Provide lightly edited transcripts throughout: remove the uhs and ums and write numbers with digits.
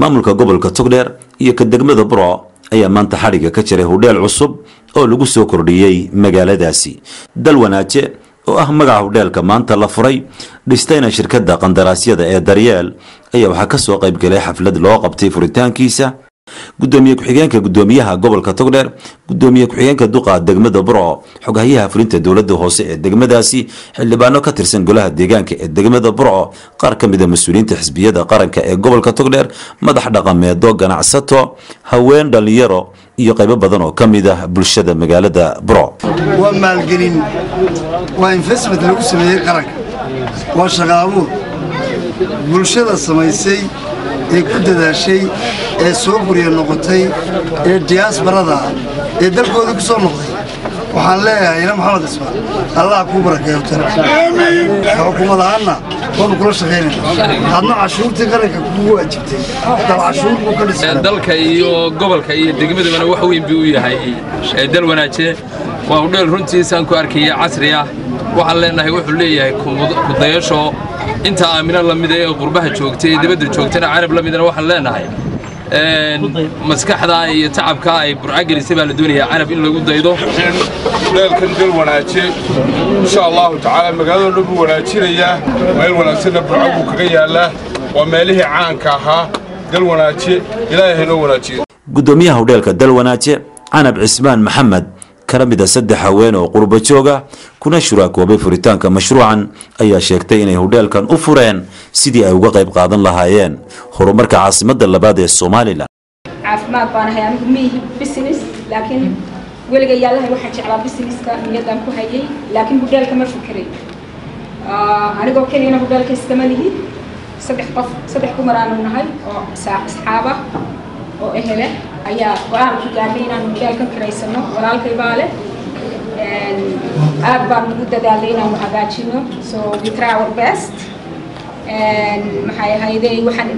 maamulka gobolka Togdheer iyo ka degmada Burco ayaa maanta xariga ka jiray hodheel cusub oo lagu soo kordhiyay magaaladaasi. Dal Wanaaje oo ah magaca hodheelka maanta la furay dhistayna shirkadda qandaraasyada ee Daryeel ayaa waxa ka soo qayb galay xaflad loo qabtay furitaankiisa gudoomiye ku-xigeenka gudoomiyaha gobolka Togdheer, gudoomiye ku-xigeenka duqa degmada Burco, xogayaha fulinta dawladda hoose ee degmadaasi, xildhibaano ka tirsan golaha deegaanka ee degmada Burco, qaar ka mid ah mas'uuliyiinta xisbiyada qaranka ee gobolka Togdheer, madax dhaqameed, ganacsato, haween, dhalinyaro iyo qaybo badan oo ka mid ah bulshada magaalada Burco. waa maalgelin, waa investment lagu sameeyay qaranka, waa shaqo abuur bulshada samaysay ee ku dadaashay ee soo guriya noqotay ee diasporada ee dalkooda ku soo noqday. waxaan leeyahay ina maxamed ismaan allah ku barakeeyo amiin xukuumadana oo kula shaqeynaa hadna cashuurtii qaranka ku waajibtay cashuur ku ka dhisay dalka iyo gobolka iyo degmadana wax weyn buu yahay Dal Wanaaje waa hodheel runtiisaan ku arkay casri ah. waxaan leenahay wuxuu leeyahay ku dayasho inta aamina la mid ah qurbaha joogtay dibadda joogtana carab la midna waxaan leenahay maskaxda iyo tacabka ay Burco gelisay baa la doonayaa carab in lagu daydo. hodheelkan Dal Wanaaje insha Allah taala magaalada lagu wanaajinaya meel wanaagsan Burco uu kaga yaalaa waa meelihii caanka ahaa. Dal Wanaaje ilaahay noo wanaajiyo. gudoomiyaha hodheelka Dal Wanaaje Canab Cismaan Maxamed كرمدا سدح وين وقرب جوجا كنا شراك وبفريتان كمشروعا أي شيكتي إنه هوديل كان أفرين سيدي أو قايب قادن لهايين خرومرك عاصمة اللباد الصومالي لا عاصمة بانها يعني مي بيزنس لكن ولقى يالله واحد على بيزنس كان يدان كهيي لكن هوديل كمان فكري أنا قلت كني أنا هوديل كاستماله صدح كمران ونهاي أصحابه وأهله ayaa waan ku gaarnay inaan hotelka kareysano walaalkay baale aad baan ugu dadaalay inaan hagaajino so we try our best maxay hayday waxaan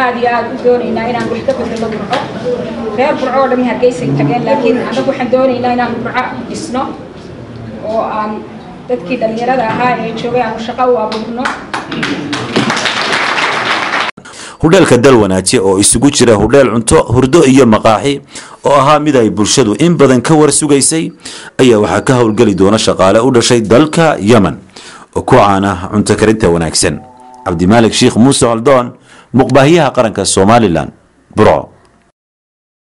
aad iyo aad u doonaynaa inaan wax ka bedelo Burco reer Burco oo dhan Hargeysa tageen laakiin anagu waxaan doonaynaa inaan Burco dhisno oo aan dadkii dhalinyarada ahaa ee joogay aan shaqo u abuurno. hodheelka Dal Wanaaje oo isugu jira hodheel cunto hurdo iyo maqaaxi oo ahaa mid ay bulshadu in badan ka war sugaysay ayaa waxa ka howlgali doona shaqaale u dhashay dalka Yemen oo ku caana cunto karinta wanaagsan. Cabdi Malik Sheikh Muuse Aldoon, muqbaahiyaha qaranka Somaliland, Burco.